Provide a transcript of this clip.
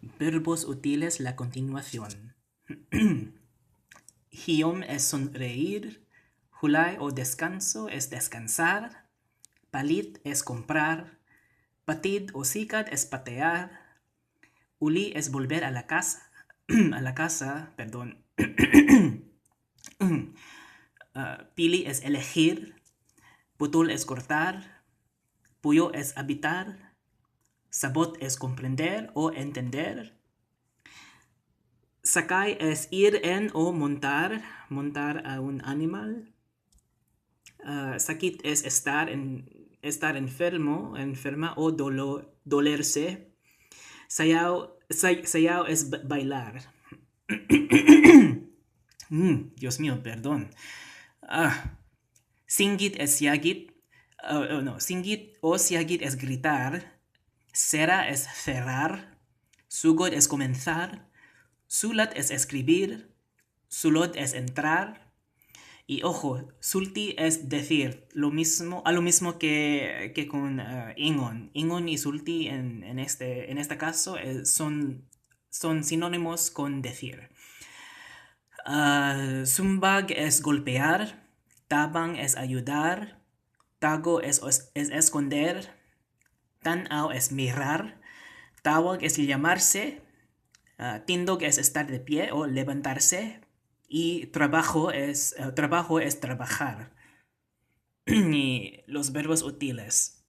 Verbos útiles, la continuación. Hiom es sonreír. Hulai o descanso es descansar. Palit es comprar. Patid o sikat es patear. Uli es volver a la casa. A la casa, perdón. Pili es elegir. Putul es cortar. Puyo es habitar. Sabot es comprender o entender. Sakai es ir en o montar, montar a un animal. Sakit es estar enfermo, enferma o dolerse. Sayao es bailar. Dios mío, perdón. Singit es siagit. No, singit o siagit es gritar. Sera es cerrar. Sugot es comenzar. Sulat es escribir. Sulot es entrar. Y ojo, sulti es decir a lo mismo que con ingon. Ingon y sulti en este caso son sinónimos con decir. Zumbag es golpear. Tabang es ayudar. Tago es esconder. Tanao es mirar. Tawag es llamarse. Tindog es estar de pie o levantarse. Y trabajo es trabajar. Y los verbos útiles.